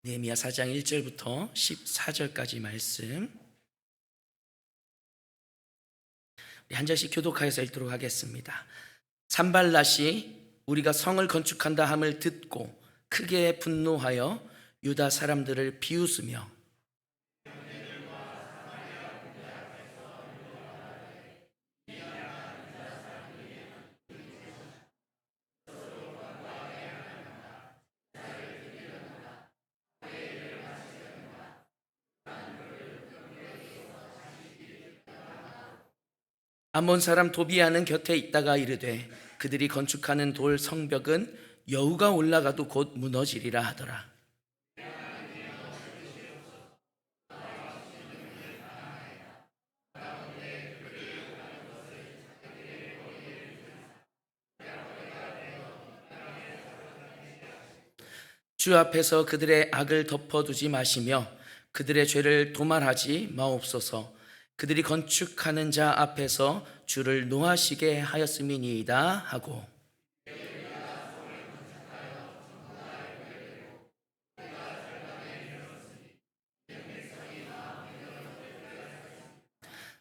느헤미야 4장 1절부터 14절까지 말씀 우리 한 절씩 교독하여서 읽도록 하겠습니다. 산발랏이 우리가 성을 건축한다 함을 듣고 크게 분노하여 유다 사람들을 비웃으며 암몬 사람 도비아는 곁에 있다가 이르되 그들이 건축하는 돌 성벽은 여우가 올라가도 곧 무너지리라 하더라. 주 앞에서 그들의 악을 덮어두지 마시며 그들의 죄를 도말하지 마옵소서. 그들이 건축하는 자 앞에서 주를 노하시게 하였음이니이다 하고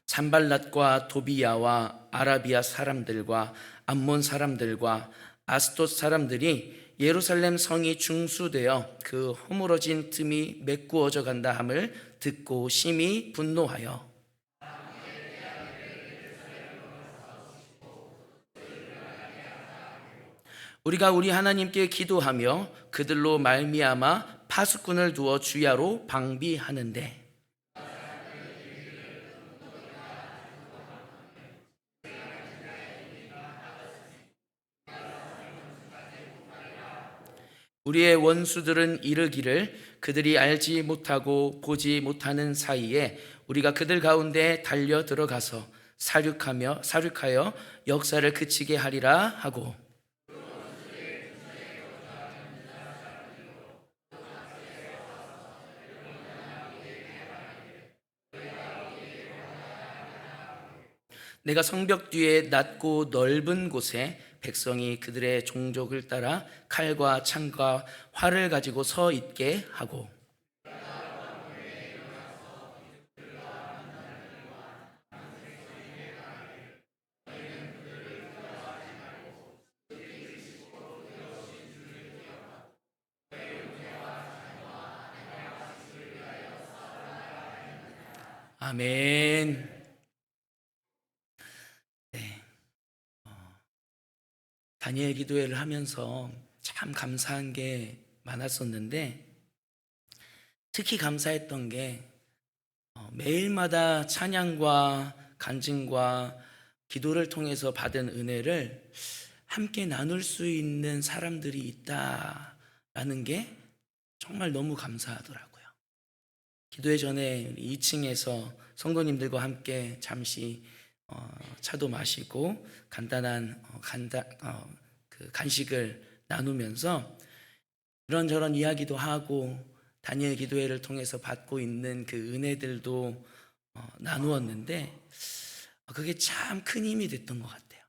산발랏과 도비야와 아라비아 사람들과 암몬 사람들과 아스돗 사람들이 예루살렘 성이 중수되어 그 허물어진 틈이 메꾸어져 간다 함을 듣고 심히 분노하여 우리가 우리 하나님께 기도하며 그들로 말미암아 파수꾼을 두어 주야로 방비하는데 우리의 원수들은 이르기를 그들이 알지 못하고 보지 못하는 사이에 우리가 그들 가운데 달려 들어가서 사륙하여 역사를 그치게 하리라 하고 내가 성벽 뒤에 낮고 넓은 곳에 백성이 그들의 종족을 따라 칼과 창과 활을 가지고 서 있게 하고 아멘. 네. 다니엘 기도회를 하면서 참 감사한 게 많았었는데 특히 감사했던 게 매일마다 찬양과 간증과 기도를 통해서 받은 은혜를 함께 나눌 수 있는 사람들이 있다라는 게 정말 너무 감사하더라고요. 기도회 전에 2층에서 성도님들과 함께 잠시 차도 마시고 간단한 그 간식을 나누면서 이런저런 이야기도 하고 다니엘 기도회를 통해서 받고 있는 그 은혜들도 나누었는데 그게 참 큰 힘이 됐던 것 같아요.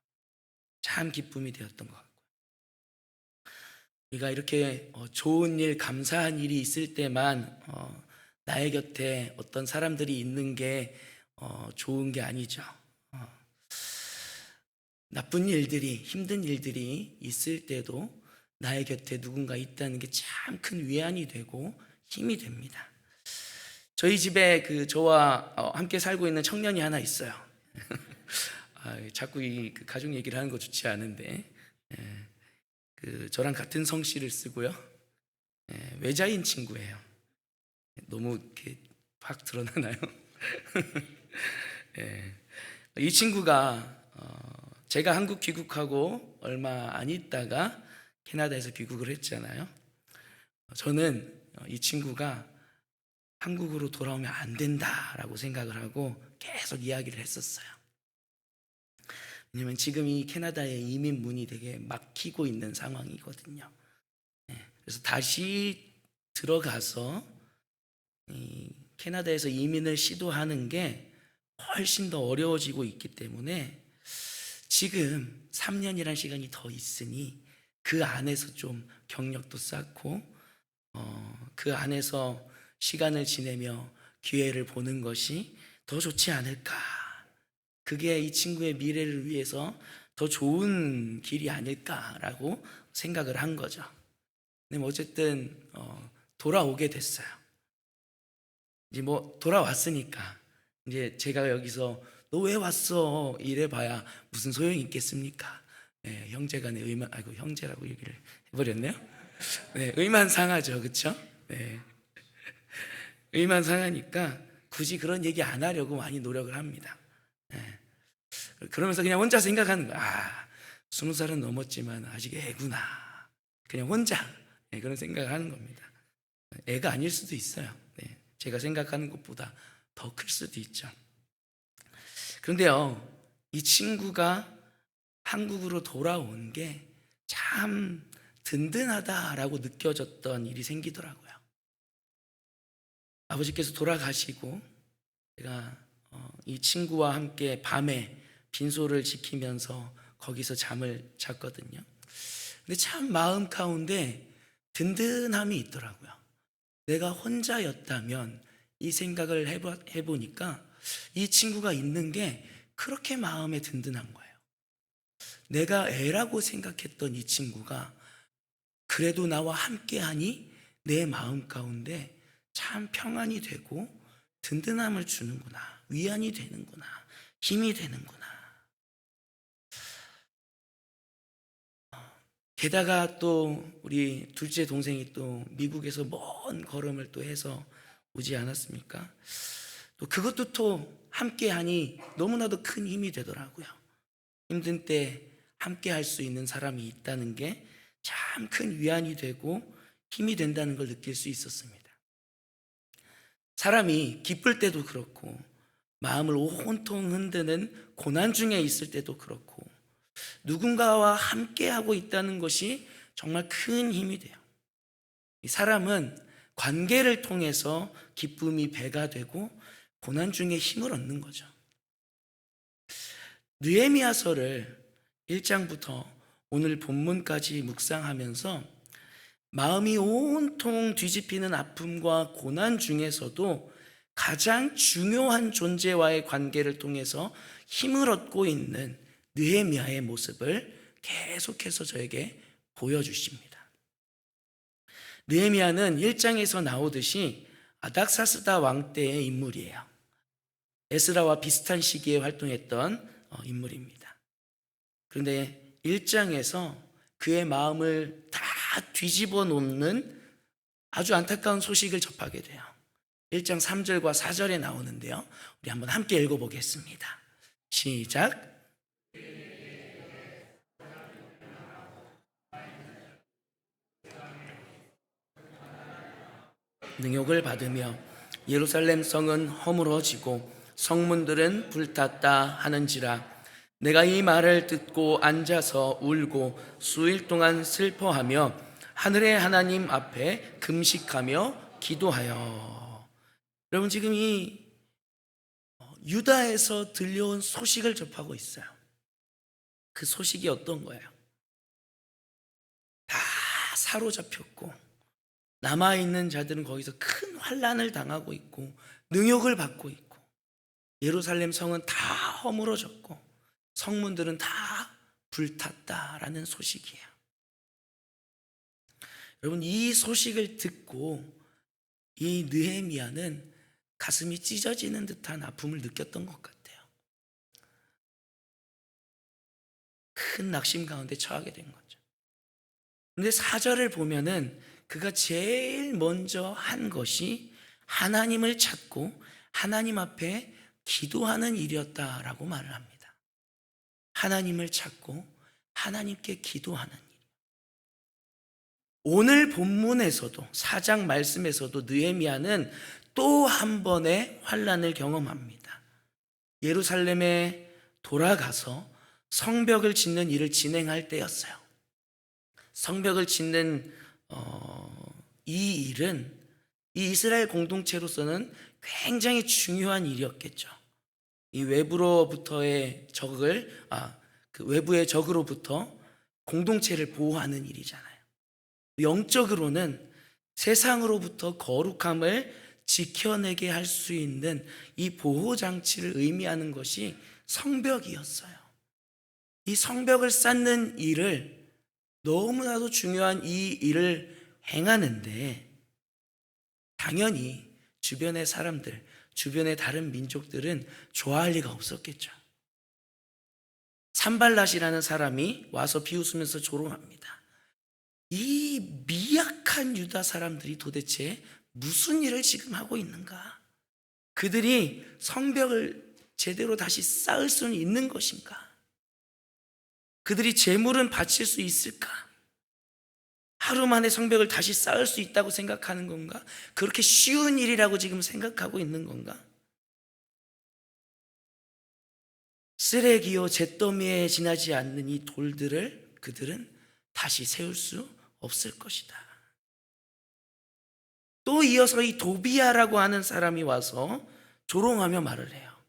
참 기쁨이 되었던 것 같고요. 우리가 이렇게 좋은 일, 감사한 일이 있을 때만 나의 곁에 어떤 사람들이 있는 게 좋은 게 아니죠. 나쁜 일들이, 힘든 일들이 있을 때도 나의 곁에 누군가 있다는 게 참 큰 위안이 되고 힘이 됩니다. 저희 집에 저와 함께 살고 있는 청년이 하나 있어요. 자꾸 그 가족 얘기를 하는 거 좋지 않은데, 저랑 같은 성씨를 쓰고요. 외자인 친구예요. 너무 이렇게 확 드러나나요? 이 친구가 제가 한국 귀국하고 얼마 안 있다가 캐나다에서 귀국을 했잖아요. 저는 이 친구가 한국으로 돌아오면 안 된다라고 생각을 하고 계속 이야기를 했었어요. 왜냐면 지금 이 캐나다의 이민 문이 되게 막히고 있는 상황이거든요. 그래서 다시 들어가서 이 캐나다에서 이민을 시도하는 게 훨씬 더 어려워지고 있기 때문에 지금 3년이라는 시간이 더 있으니 그 안에서 좀 경력도 쌓고 그 안에서 시간을 지내며 기회를 보는 것이 더 좋지 않을까. 그게 이 친구의 미래를 위해서 더 좋은 길이 아닐까라고 생각을 한 거죠. 근데 뭐 어쨌든 돌아오게 됐어요. 이제 뭐 돌아왔으니까 이제 제가 여기서 너 왜 왔어? 이래봐야 무슨 소용이 있겠습니까? 네, 형제간의 의만, 아이고 형제라고 얘기를 해버렸네요. 네, 의만 상하죠, 그렇죠? 네, 의만 상하니까 굳이 그런 얘기 안 하려고 많이 노력을 합니다. 네, 그러면서 그냥 혼자 생각하는 거야. 20살은 넘었지만 아직 애구나. 그냥 혼자 그런 생각을 하는 겁니다. 애가 아닐 수도 있어요. 네, 제가 생각하는 것보다 더 클 수도 있죠. 그런데요, 이 친구가 한국으로 돌아온 게 참 든든하다라고 느껴졌던 일이 생기더라고요. 아버지께서 돌아가시고 제가 이 친구와 함께 밤에 빈소를 지키면서 거기서 잠을 잤거든요. 근데 참 마음 가운데 든든함이 있더라고요. 내가 혼자였다면 이 생각을 해보니까 이 친구가 있는 게 그렇게 마음에 든든한 거예요. 내가 애라고 생각했던 이 친구가 그래도 나와 함께하니 내 마음 가운데 참 평안이 되고 든든함을 주는구나, 위안이 되는구나, 힘이 되는구나. 게다가 또 우리 둘째 동생이 또 미국에서 먼 걸음을 또 해서 오지 않았습니까? 또 그것도 또 함께하니 너무나도 큰 힘이 되더라고요. 힘든 때 함께 할 수 있는 사람이 있다는 게 참 큰 위안이 되고 힘이 된다는 걸 느낄 수 있었습니다. 사람이 기쁠 때도 그렇고 마음을 온통 흔드는 고난 중에 있을 때도 그렇고 누군가와 함께하고 있다는 것이 정말 큰 힘이 돼요. 사람은 관계를 통해서 기쁨이 배가 되고 고난 중에 힘을 얻는 거죠. 느헤미야서를 1장부터 오늘 본문까지 묵상하면서 마음이 온통 뒤집히는 아픔과 고난 중에서도 가장 중요한 존재와의 관계를 통해서 힘을 얻고 있는 느헤미야의 모습을 계속해서 저에게 보여주십니다. 느헤미야는 1장에서 나오듯이 아닥사스다 왕 때의 인물이에요. 에스라와 비슷한 시기에 활동했던 인물입니다. 그런데 1장에서 그의 마음을 다 뒤집어 놓는 아주 안타까운 소식을 접하게 돼요. 1장 3절과 4절에 나오는데요. 우리 한번 함께 읽어보겠습니다. 시작. 능욕을 받으며 예루살렘 성은 허물어지고 성문들은 불탔다 하는지라. 내가 이 말을 듣고 앉아서 울고 수일 동안 슬퍼하며 하늘의 하나님 앞에 금식하며 기도하여. 여러분, 지금 이 유다에서 들려온 소식을 접하고 있어요. 그 소식이 어떤 거예요? 다 사로잡혔고 남아있는 자들은 거기서 큰 환난을 당하고 있고 능욕을 받고 있고 예루살렘 성은 다 허물어졌고 성문들은 다 불탔다라는 소식이에요. 여러분, 이 소식을 듣고 이 느헤미야는 가슴이 찢어지는 듯한 아픔을 느꼈던 것 같아요. 큰 낙심 가운데 처하게 된 거죠. 근데 4절을 보면은 그가 제일 먼저 한 것이 하나님을 찾고 하나님 앞에 기도하는 일이었다라고 말을 합니다. 하나님을 찾고 하나님께 기도하는 일. 오늘 본문에서도 4장 말씀에서도 느헤미야는 또 한 번의 환난을 경험합니다. 예루살렘에 돌아가서 성벽을 짓는 일을 진행할 때였어요. 성벽을 짓는 이 일은 이 이스라엘 공동체로서는 굉장히 중요한 일이었겠죠. 이 외부로부터의 적을 그 외부의 적으로부터 공동체를 보호하는 일이잖아요. 영적으로는 세상으로부터 거룩함을 지켜내게 할 수 있는 이 보호장치를 의미하는 것이 성벽이었어요. 이 성벽을 쌓는 일을, 너무나도 중요한 이 일을 행하는데 당연히 주변의 사람들, 주변의 다른 민족들은 좋아할 리가 없었겠죠. 산발랏이라는 사람이 와서 비웃으면서 조롱합니다. 이 미약한 유다 사람들이 도대체 무슨 일을 지금 하고 있는가? 그들이 성벽을 제대로 다시 쌓을 수는 있는 것인가? 그들이 재물은 바칠 수 있을까? 하루 만에 성벽을 다시 쌓을 수 있다고 생각하는 건가? 그렇게 쉬운 일이라고 지금 생각하고 있는 건가? 쓰레기요 잿더미에 지나지 않는 이 돌들을 그들은 다시 세울 수 없을 것이다. 또 이어서 이 도비아라고 하는 사람이 와서 조롱하며 말을 해요.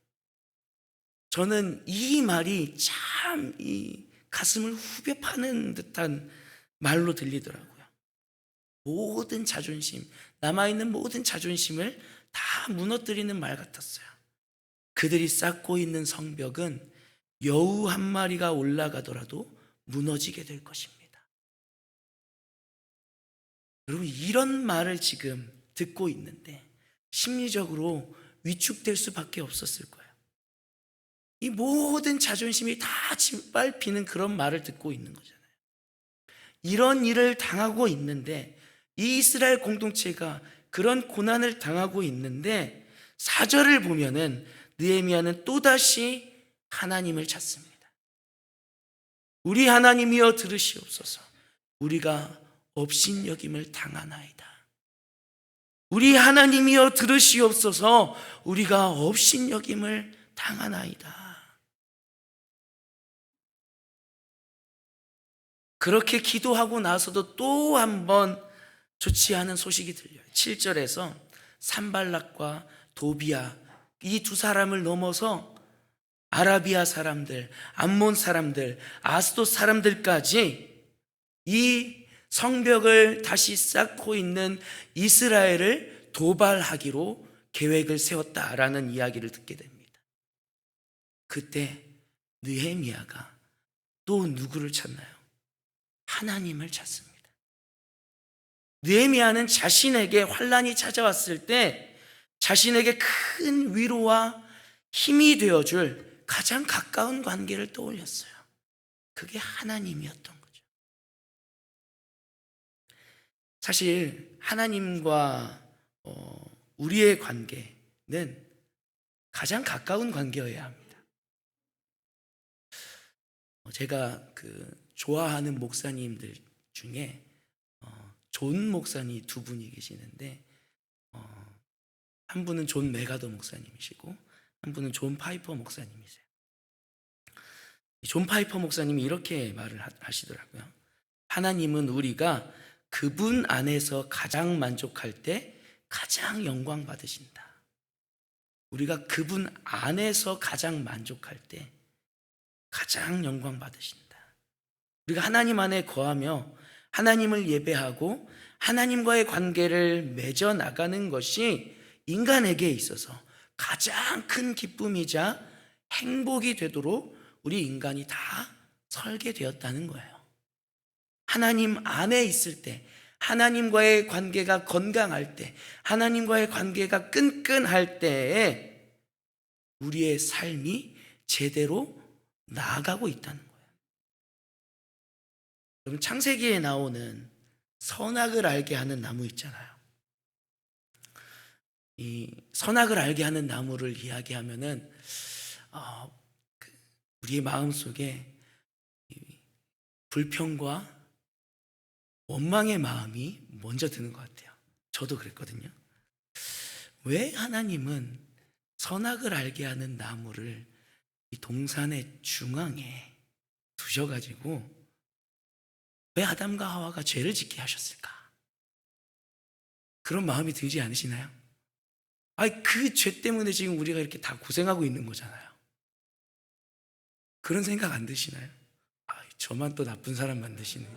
저는 이 말이 참 이 가슴을 후벼 파는 듯한 말로 들리더라고요. 모든 자존심, 남아있는 모든 자존심을 다 무너뜨리는 말 같았어요. 그들이 쌓고 있는 성벽은 여우 한 마리가 올라가더라도 무너지게 될 것입니다. 여러분, 이런 말을 지금 듣고 있는데 심리적으로 위축될 수밖에 없었을 거예요. 이 모든 자존심이 다 짓밟히는 그런 말을 듣고 있는 거잖아요. 이런 일을 당하고 있는데, 이 이스라엘 공동체가 그런 고난을 당하고 있는데 4절을 보면은 느헤미야는 또다시 하나님을 찾습니다. 우리 하나님이여 들으시옵소서. 우리가 업신여김을 당하나이다. 우리 하나님이여 들으시옵소서. 우리가 업신여김을 당하나이다. 그렇게 기도하고 나서도 또 한 번 좋지 않은 소식이 들려요. 7절에서 산발락과 도비아, 이 두 사람을 넘어서 아라비아 사람들, 암몬 사람들, 아스돗 사람들까지 이 성벽을 다시 쌓고 있는 이스라엘을 도발하기로 계획을 세웠다라는 이야기를 듣게 됩니다. 그때 느헤미야가 또 누구를 찾나요? 하나님을 찾습니다. 느헤미야는 자신에게 환난이 찾아왔을 때 자신에게 큰 위로와 힘이 되어줄 가장 가까운 관계를 떠올렸어요. 그게 하나님이었던 거죠. 사실 하나님과 우리의 관계는 가장 가까운 관계여야 합니다. 제가 좋아하는 목사님들 중에 존 목사님 두 분이 계시는데, 한 분은 존 메가더 목사님이시고 한 분은 존 파이퍼 목사님이세요. 존 파이퍼 목사님이 이렇게 말을 하시더라고요. 하나님은 우리가 그분 안에서 가장 만족할 때 가장 영광 받으신다. 우리가 그분 안에서 가장 만족할 때 가장 영광 받으신다. 우리가 하나님 안에 거하며 하나님을 예배하고 하나님과의 관계를 맺어 나가는 것이 인간에게 있어서 가장 큰 기쁨이자 행복이 되도록 우리 인간이 다 설계되었다는 거예요. 하나님 안에 있을 때, 하나님과의 관계가 건강할 때, 하나님과의 관계가 끈끈할 때에 우리의 삶이 제대로 나아가고 있다는 거예요. 여러분, 창세기에 나오는 선악을 알게 하는 나무 있잖아요. 이 선악을 알게 하는 나무를 이야기하면은 우리의 마음속에 불평과 원망의 마음이 먼저 드는 것 같아요. 저도 그랬거든요. 왜 하나님은 선악을 알게 하는 나무를 이 동산의 중앙에 두셔가지고 왜 아담과 하와가 죄를 짓게 하셨을까? 그런 마음이 들지 않으시나요? 그 죄 때문에 지금 우리가 이렇게 다 고생하고 있는 거잖아요. 그런 생각 안 드시나요? 저만 또 나쁜 사람 만드시네.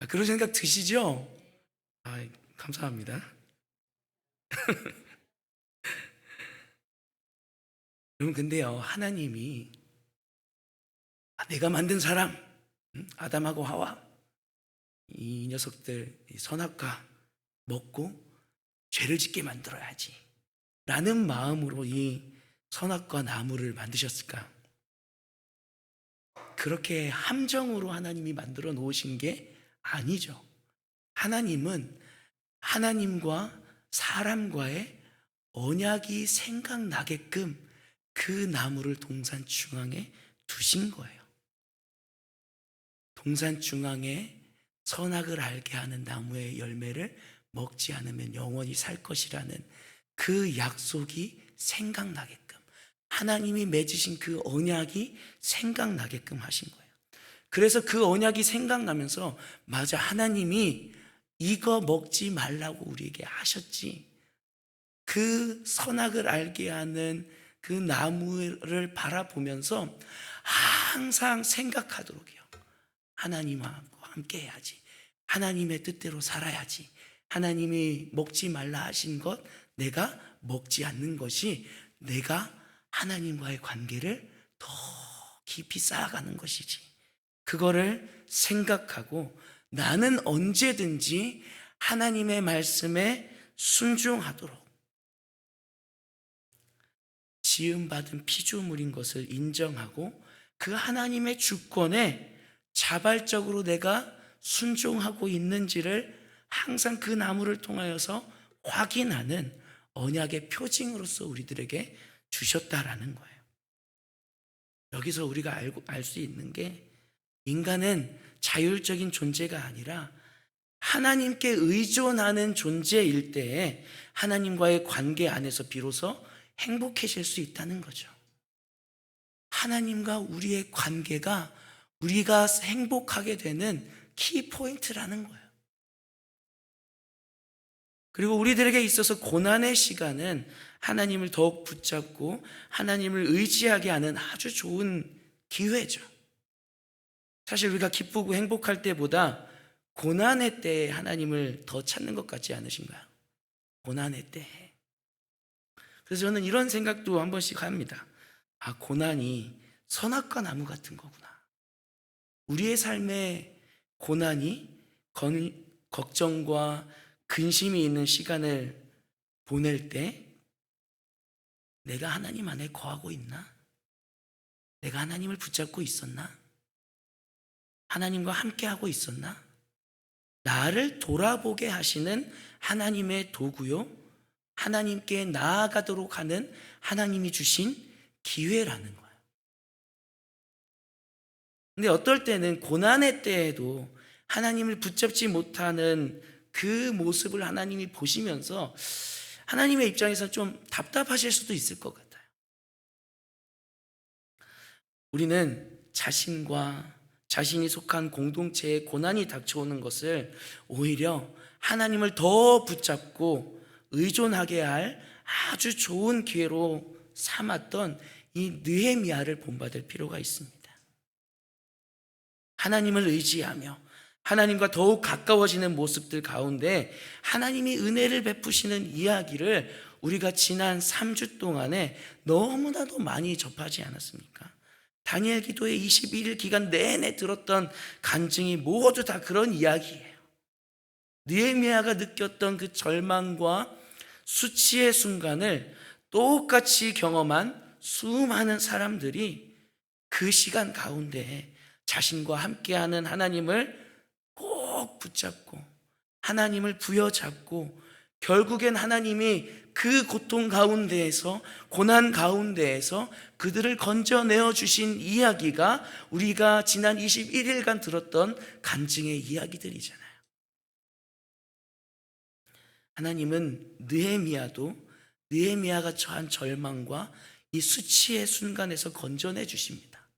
그런 생각 드시죠? 감사합니다. 여러분, 근데요, 하나님이 내가 만든 사람, 아담하고 하와, 이 녀석들 이 선악과 먹고 죄를 짓게 만들어야지 라는 마음으로 이 선악과 나무를 만드셨을까? 그렇게 함정으로 하나님이 만들어 놓으신 게 아니죠. 하나님은 하나님과 사람과의 언약이 생각나게끔 그 나무를 동산 중앙에 두신 거예요. 동산 중앙에 선악을 알게 하는 나무의 열매를 먹지 않으면 영원히 살 것이라는 그 약속이 생각나게끔, 하나님이 맺으신 그 언약이 생각나게끔 하신 거예요. 그래서 그 언약이 생각나면서, 맞아, 하나님이 이거 먹지 말라고 우리에게 하셨지. 그 선악을 알게 하는 그 나무를 바라보면서 항상 생각하도록해요. 하나님과 함께 해야지. 하나님의 뜻대로 살아야지. 하나님이 먹지 말라 하신 것 내가 먹지 않는 것이 내가 하나님과의 관계를 더 깊이 쌓아가는 것이지. 그거를 생각하고 나는 언제든지 하나님의 말씀에 순종하도록, 지음받은 피조물인 것을 인정하고 그 하나님의 주권에 자발적으로 내가 순종하고 있는지를 항상 그 나무를 통하여서 확인하는 언약의 표징으로서 우리들에게 주셨다라는 거예요. 여기서 우리가 알 수 있는 게, 인간은 자율적인 존재가 아니라 하나님께 의존하는 존재일 때에 하나님과의 관계 안에서 비로소 행복해질 수 있다는 거죠. 하나님과 우리의 관계가 우리가 행복하게 되는 키포인트라는 거예요. 그리고 우리들에게 있어서 고난의 시간은 하나님을 더욱 붙잡고 하나님을 의지하게 하는 아주 좋은 기회죠. 사실 우리가 기쁘고 행복할 때보다 고난의 때에 하나님을 더 찾는 것 같지 않으신가요? 고난의 때에. 그래서 저는 이런 생각도 한 번씩 합니다. 고난이 선악과 나무 같은 거구나. 우리의 삶에 고난이 걱정과 근심이 있는 시간을 보낼 때 내가 하나님 안에 거하고 있나? 내가 하나님을 붙잡고 있었나? 하나님과 함께하고 있었나? 나를 돌아보게 하시는 하나님의 도구요, 하나님께 나아가도록 하는 하나님이 주신 기회라는 거예요. 근데 어떨 때는 고난의 때에도 하나님을 붙잡지 못하는 그 모습을 하나님이 보시면서 하나님의 입장에서 좀 답답하실 수도 있을 것 같아요. 우리는 자신이 속한 공동체에 고난이 닥쳐오는 것을 오히려 하나님을 더 붙잡고 의존하게 할 아주 좋은 기회로 삼았던 이 느헤미야를 본받을 필요가 있습니다. 하나님을 의지하며 하나님과 더욱 가까워지는 모습들 가운데 하나님이 은혜를 베푸시는 이야기를 우리가 지난 3주 동안에 너무나도 많이 접하지 않았습니까? 다니엘 기도의 21일 기간 내내 들었던 간증이 모두 다 그런 이야기예요. 느헤미야가 느꼈던 그 절망과 수치의 순간을 똑같이 경험한 수많은 사람들이 그 시간 가운데 자신과 함께하는 하나님을 꼭 붙잡고 하나님을 부여잡고 결국엔 하나님이 그 고통 가운데에서, 고난 가운데에서 그들을 건져내어 주신 이야기가 우리가 지난 21일간 들었던 간증의 이야기들이잖아요. 하나님은 느헤미야가 처한 절망과 이 수치의 순간에서 건져내 주십니다.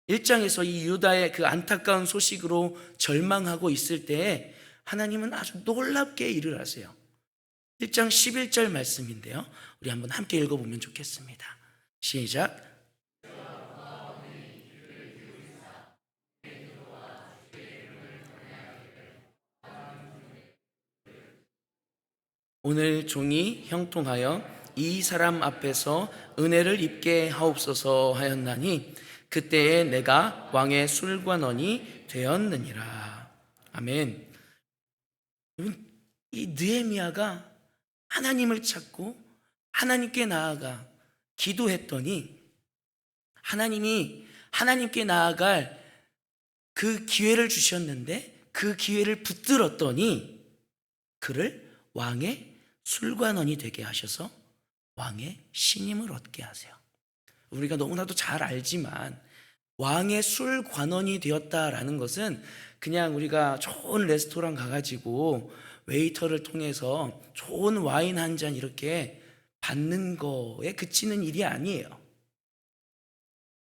1장에서 이 유다의 그 안타까운 소식으로 절망하고 있을 때에 하나님은 아주 놀랍게 일을 하세요. 1장 11절 말씀인데요, 우리 한번 함께 읽어보면 좋겠습니다. 시작. 오늘 종이 형통하여 이 사람 앞에서 은혜를 입게 하옵소서 하였나니 그때에 내가 왕의 술관원이 되었느니라. 아멘. 이 느헤미야가 하나님을 찾고 하나님께 나아가 기도했더니 하나님이 하나님께 나아갈 그 기회를 주셨는데 그 기회를 붙들었더니 그를 왕의 술관원이 되게 하셔서 왕의 신임을 얻게 하세요. 우리가 너무나도 잘 알지만 왕의 술관원이 되었다라는 것은 그냥 우리가 좋은 레스토랑 가가지고 웨이터를 통해서 좋은 와인 한 잔 이렇게 받는 거에 그치는 일이 아니에요.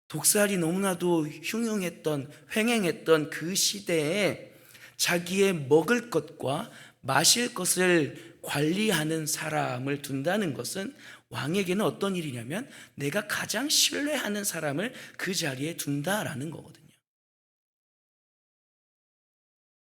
독살이 너무나도 흉흉했던, 횡행했던 그 시대에 자기의 먹을 것과 마실 것을 관리하는 사람을 둔다는 것은 왕에게는 어떤 일이냐면 내가 가장 신뢰하는 사람을 그 자리에 둔다라는 거거든요.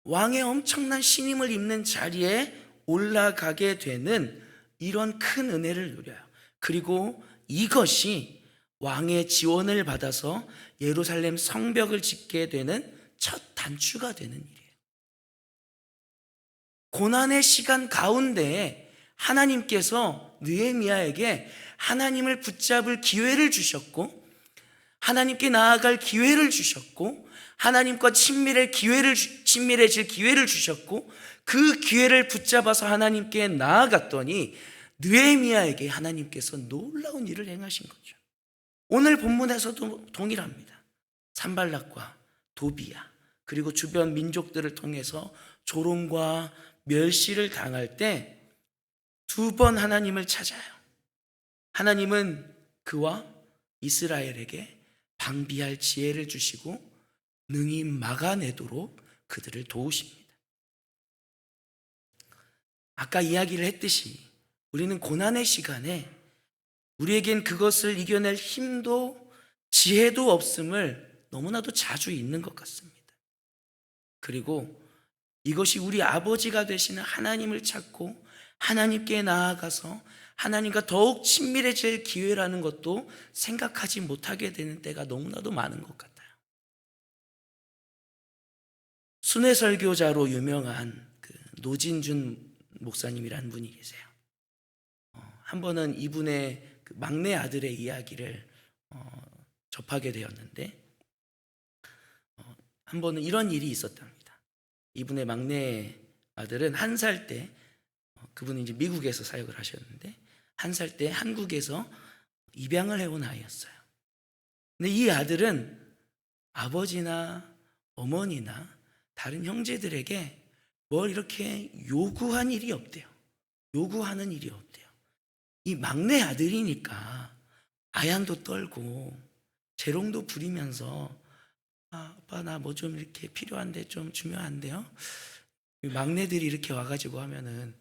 왕의 엄청난 신임을 입는 자리에 올라가게 되는 이런 큰 은혜를 누려요. 그리고 이것이 왕의 지원을 받아서 예루살렘 성벽을 짓게 되는 첫 단추가 되는 일이에요. 고난의 시간 가운데에 하나님께서 느헤미야에게 하나님을 붙잡을 기회를 주셨고 하나님께 나아갈 기회를 주셨고 하나님과 친밀해질 기회를 주셨고 그 기회를 붙잡아서 하나님께 나아갔더니 느헤미야에게 하나님께서 놀라운 일을 행하신 거죠. 오늘 본문에서도 동일합니다. 산발락과 도비야 그리고 주변 민족들을 통해서 조롱과 멸시를 당할 때 두 번 하나님을 찾아요. 하나님은 그와 이스라엘에게 방비할 지혜를 주시고 능히 막아내도록 그들을 도우십니다. 아까 이야기를 했듯이 우리는 고난의 시간에 우리에겐 그것을 이겨낼 힘도 지혜도 없음을 너무나도 자주 잊는 것 같습니다. 그리고 이것이 우리 아버지가 되시는 하나님을 찾고 하나님께 나아가서 하나님과 더욱 친밀해질 기회라는 것도 생각하지 못하게 되는 때가 너무나도 많은 것 같아요. 순회설교자로 유명한 그 노진준 목사님이라는 분이 계세요. 한 번은 이분의 그 막내 아들의 이야기를 접하게 되었는데 한 번은 이런 일이 있었답니다. 이분의 막내 아들은 1살 때 그분은 이제 미국에서 사역을 하셨는데 1살 때 한국에서 입양을 해온 아이였어요. 근데 이 아들은 아버지나 어머니나 다른 형제들에게 뭘 이렇게 요구한 일이 없대요. 요구하는 일이 없대요. 이 막내 아들이니까 아양도 떨고 재롱도 부리면서 아빠 나 뭐 좀 이렇게 필요한데 좀 주면 안 돼요? 막내들이 이렇게 와가지고 하면은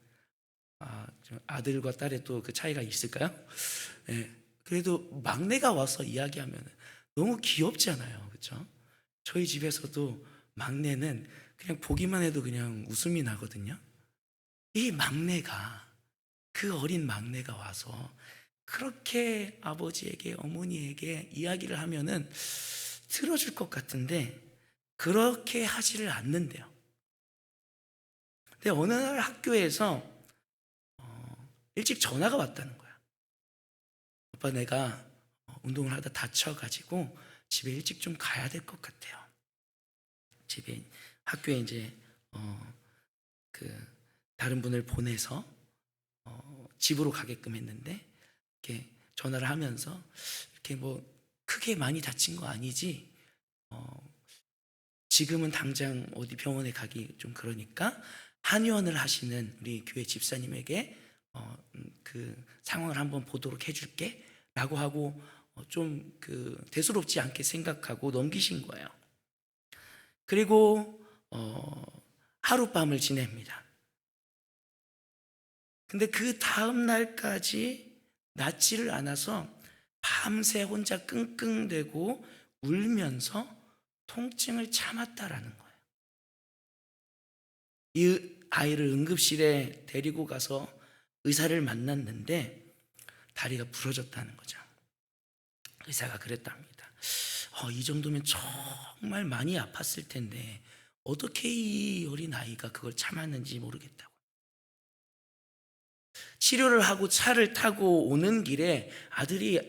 아들과 딸의 또 그 차이가 있을까요? 네. 그래도 막내가 와서 이야기하면 너무 귀엽잖아요. 그렇죠? 저희 집에서도 막내는 그냥 보기만 해도 그냥 웃음이 나거든요. 이 막내가 그 어린 막내가 와서 그렇게 아버지에게 어머니에게 이야기를 하면은 들어줄 것 같은데 그렇게 하지를 않는데요. 근데 어느 날 학교에서 일찍 전화가 왔다는 거야. 아빠 내가 운동을 하다 다쳐가지고 집에 일찍 좀 가야 될 것 같아요. 집에 학교에 이제 그 다른 분을 보내서 집으로 가게끔 했는데 이렇게 전화를 하면서 이렇게 뭐 크게 많이 다친 거 아니지? 지금은 당장 어디 병원에 가기 좀 그러니까 한의원을 하시는 우리 교회 집사님에게 그 상황을 한번 보도록 해줄게 라고 하고 좀 그 대수롭지 않게 생각하고 넘기신 거예요. 그리고 하룻밤을 지냅니다. 근데 그 다음 날까지 낫지를 않아서 밤새 혼자 끙끙대고 울면서 통증을 참았다라는 거예요. 이 아이를 응급실에 데리고 가서 의사를 만났는데 다리가 부러졌다는 거죠. 의사가 그랬답니다. 이 정도면 정말 많이 아팠을 텐데 어떻게 이 어린 아이가 그걸 참았는지 모르겠다고. 치료를 하고 차를 타고 오는 길에 아들이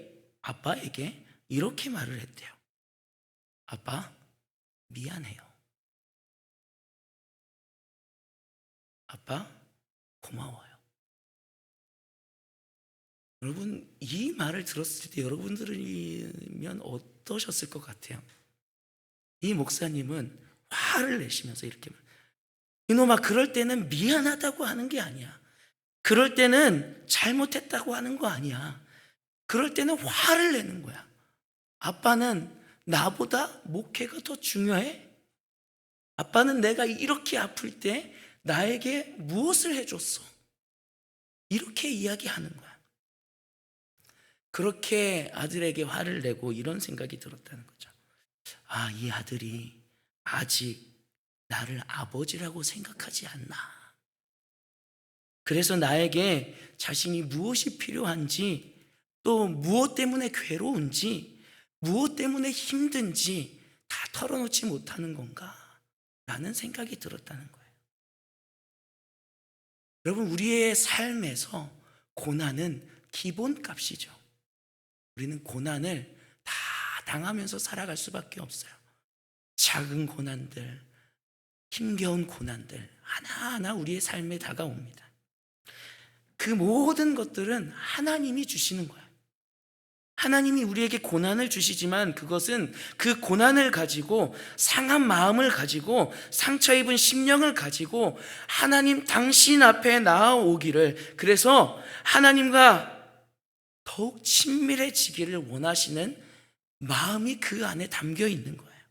아빠에게 이렇게 말을 했대요. 아빠, 미안해요. 아빠, 고마워요. 여러분, 이 말을 들었을 때 여러분들이면 어떠셨을 것 같아요? 이 목사님은 화를 내시면서 이렇게 이놈아, 그럴 때는 미안하다고 하는 게 아니야. 그럴 때는 잘못했다고 하는 거 아니야. 그럴 때는 화를 내는 거야. 아빠는 나보다 목회가 더 중요해? 아빠는 내가 이렇게 아플 때 나에게 무엇을 해줬어? 이렇게 이야기하는 거야. 그렇게 아들에게 화를 내고 이런 생각이 들었다는 거죠. 이 아들이 아직 나를 아버지라고 생각하지 않나. 그래서 나에게 자신이 무엇이 필요한지, 또 무엇 때문에 괴로운지, 무엇 때문에 힘든지 다 털어놓지 못하는 건가 라는 생각이 들었다는 거예요. 여러분, 우리의 삶에서 고난은 기본값이죠. 우리는 고난을 다 당하면서 살아갈 수밖에 없어요. 작은 고난들, 힘겨운 고난들 하나하나 우리의 삶에 다가옵니다. 그 모든 것들은 하나님이 주시는 거예요. 하나님이 우리에게 고난을 주시지만 그것은 그 고난을 가지고 상한 마음을 가지고 상처 입은 심령을 가지고 하나님 당신 앞에 나아오기를, 그래서 하나님과 더욱 친밀해지기를 원하시는 마음이 그 안에 담겨 있는 거예요.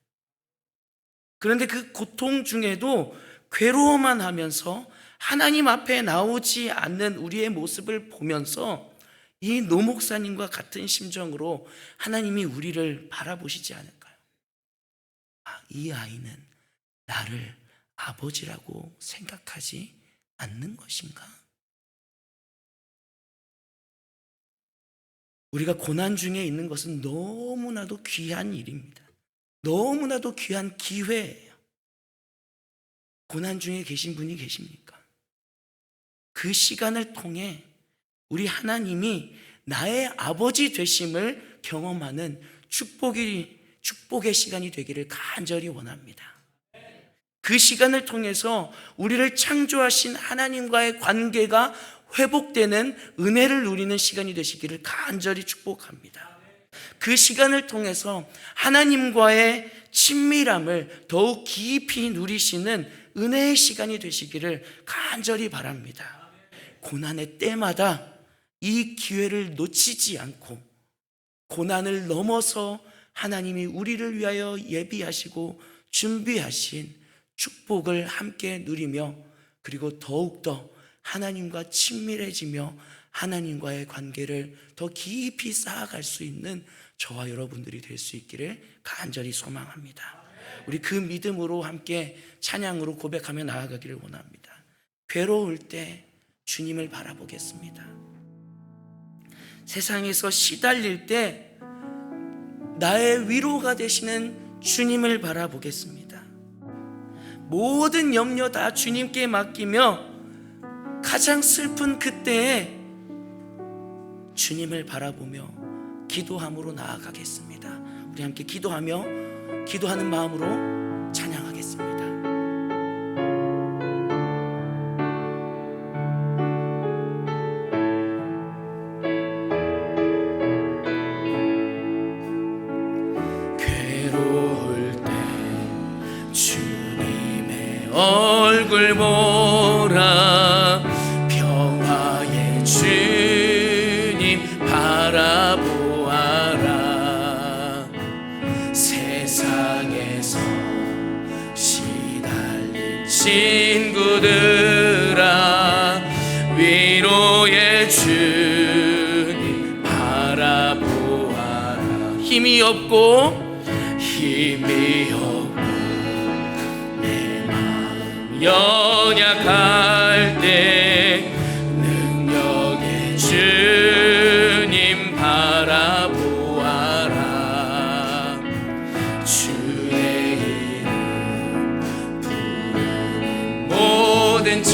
그런데 그 고통 중에도 괴로워만 하면서 하나님 앞에 나오지 않는 우리의 모습을 보면서 이 노 목사님과 같은 심정으로 하나님이 우리를 바라보시지 않을까요? 이 아이는 나를 아버지라고 생각하지 않는 것인가? 우리가 고난 중에 있는 것은 너무나도 귀한 일입니다. 너무나도 귀한 기회예요. 고난 중에 계신 분이 계십니까? 그 시간을 통해 우리 하나님이 나의 아버지 되심을 경험하는 축복의 시간이 되기를 간절히 원합니다. 그 시간을 통해서 우리를 창조하신 하나님과의 관계가 회복되는 은혜를 누리는 시간이 되시기를 간절히 축복합니다. 그 시간을 통해서 하나님과의 친밀함을 더욱 깊이 누리시는 은혜의 시간이 되시기를 간절히 바랍니다. 고난의 때마다 이 기회를 놓치지 않고 고난을 넘어서 하나님이 우리를 위하여 예비하시고 준비하신 축복을 함께 누리며, 그리고 더욱더 하나님과 친밀해지며 하나님과의 관계를 더 깊이 쌓아갈 수 있는 저와 여러분들이 될 수 있기를 간절히 소망합니다. 우리 그 믿음으로 함께 찬양으로 고백하며 나아가기를 원합니다. 괴로울 때 주님을 바라보겠습니다. 세상에서 시달릴 때 나의 위로가 되시는 주님을 바라보겠습니다. 모든 염려 다 주님께 맡기며 가장 슬픈 그때에 주님을 바라보며 기도함으로 나아가겠습니다. 우리 함께 기도하는 마음으로 찬양하겠습니다. 괴로울 때 주님의 얼굴 보라, 평화의 주님 바라보아라. 세상에서 시달린 친구들아, 위로의 주님 바라보아라. 힘이 없고 내 마음 연약할 때 능력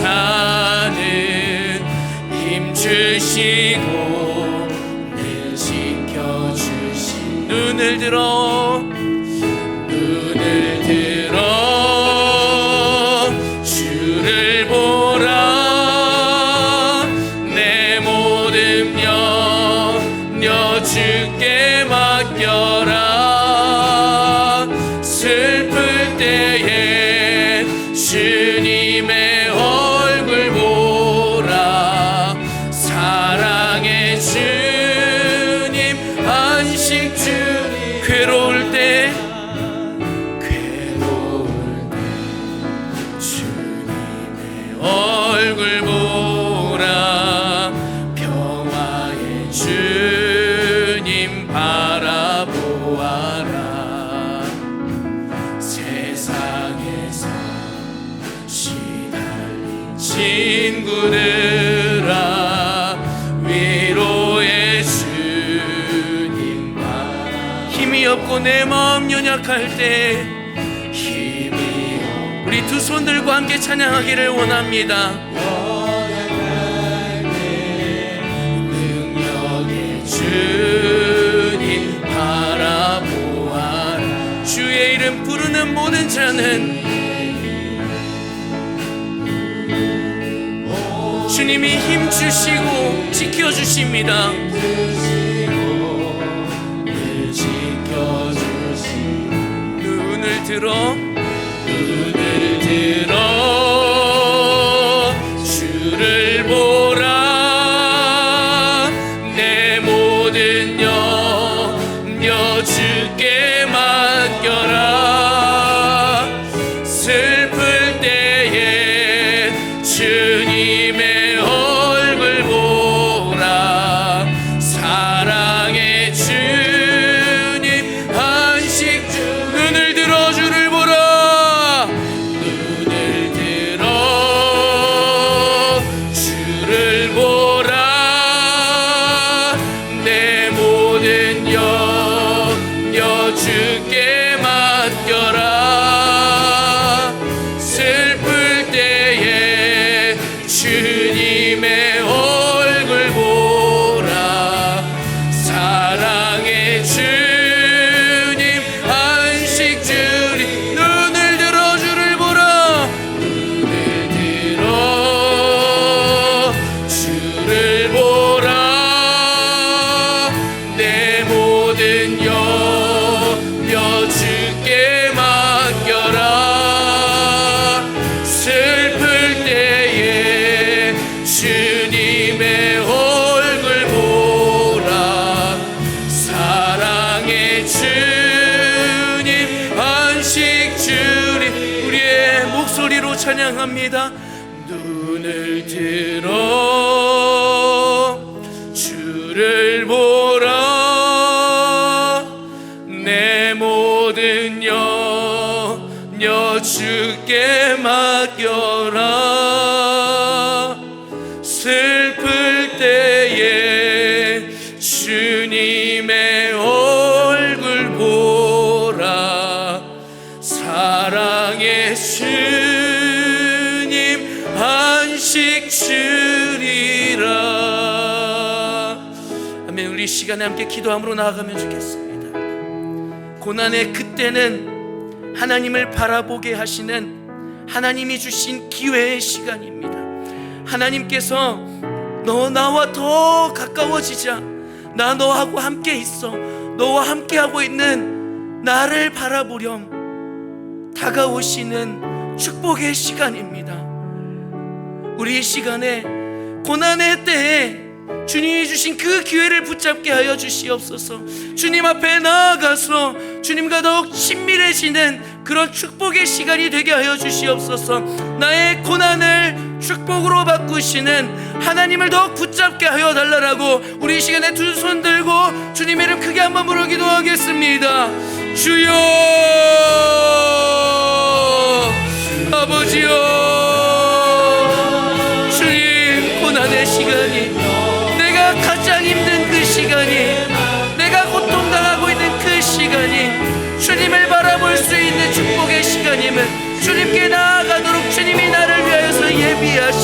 자는 힘 주시고 늘 지켜주시. 눈을 들어 주를 보라. 내 모든 염려 주께 맡겨라. 슬플 때에 주님의 얼굴 보라. 사랑의 주님 안식 주님. 괴로울 때 주님의 얼굴 보라. 평화의 주님 바라보아라. 세상에서 시달린 친구들아 위로의 주님 바라. 힘이 없고 내 마음 연약할 때 우리 두 손들과 함께 찬양하기를 원합니다. 능력의 주님 바라보아라. 주의 이름 부르는 모든 자는 주님이 힘 주시고 지켜주십니다. 눈을 들어 주를 보라. 내 모든 염려 주께 맡겨라. 슬플 때에 주님의 얼굴 보라. 사랑의 주님 안식 주. 눈을 들어 주를 보라. 눈을 들어 주를 보라. 내 모든 염려 주께 맡겨라. 슬플 때에 주님의 얼굴 보라. 사랑의 주님 안식 주님. 눈을 들어 주를 보라. 눈을 들어 주를 보라. 내 모든 염려 주께 맡겨라. 슬플 때에 주님의 얼굴 보라. 사랑의 주님 안식 주님. 우리의 목소리로 찬양합니다. 눈을 들어 주를 보라. 내 모든 염려 주께 맡겨라. 슬플 때에 주님의 얼굴 보라. 사랑의 주님 안식 주리라. 아멘. 우리 시간에 함께 기도함으로 나아가면 좋겠습니다. 고난의 그때는 하나님을 바라보게 하시는 하나님이 주신 기회의 시간입니다. 하나님께서 너 나와 더 가까워지자. 나 너하고 함께 있어. 너와 함께하고 있는 나를 바라보렴 다가오시는 축복의 시간입니다. 우리 이 시간에 고난의 때에 주님이 주신 그 기회를 붙잡게 하여 주시옵소서. 주님 앞에 나아가서 주님과 더욱 친밀해지는 그런 축복의 시간이 되게 하여 주시옵소서. 나의 고난을 축복으로 바꾸시는 하나님을 더욱 붙잡게 하여 달라라고 우리 이 시간에 두 손 들고 주님 이름 크게 한번 부르 기도하겠습니다. 주여, 아버지여, 주님 고난의 시간이, 내가 가장 힘든 그 시간이, 내가 고통당하고 있는 그 시간이 주님을 바라볼 수 있는 축복의 시간임을 주님께 나아가도록 주님이 나를 위하여서 예비하시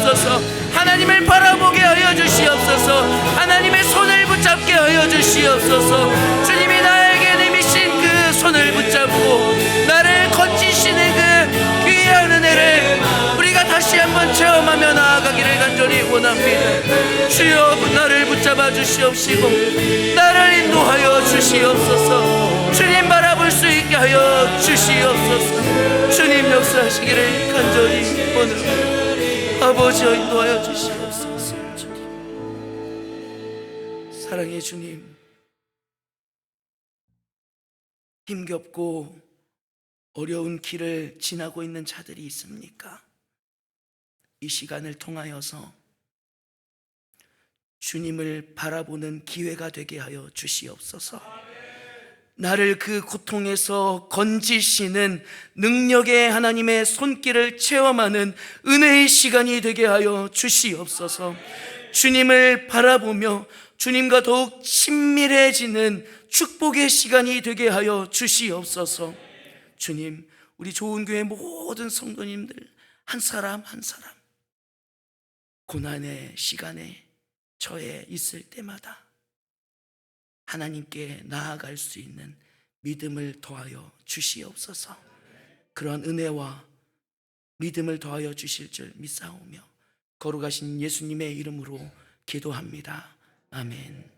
주시옵소서. 하나님을 바라보게 하여 주시옵소서. 하나님의 손을 붙잡게 하여 주시옵소서. 주님이 나에게 내미신 그 손을 붙잡고 나를 건지시는 그 귀한 은혜를 우리가 다시 한번 체험하며 나아가기를 간절히 원합니다. 주여, 나를 붙잡아 주시옵시고 나를 인도하여 주시옵소서. 주님 바라볼 수 있게 하여 주시옵소서. 주님 역사하시기를 간절히 원합니다. 아버지여, 인도하여 주시옵소서. 주님, 사랑의 주님, 힘겹고 어려운 길을 지나고 있는 자들이 있습니까? 이 시간을 통하여서 주님을 바라보는 기회가 되게 하여 주시옵소서. 나를 그 고통에서 건지시는 능력의 하나님의 손길을 체험하는 은혜의 시간이 되게 하여 주시옵소서. 주님을 바라보며 주님과 더욱 친밀해지는 축복의 시간이 되게 하여 주시옵소서. 주님, 우리 좋은 교회 모든 성도님들 한 사람 한 사람 고난의 시간에 처해 있을 때마다 하나님께 나아갈 수 있는 믿음을 더하여 주시옵소서. 그러한 은혜와 믿음을 더하여 주실 줄 믿사오며 거룩하신 예수님의 이름으로 기도합니다. 아멘.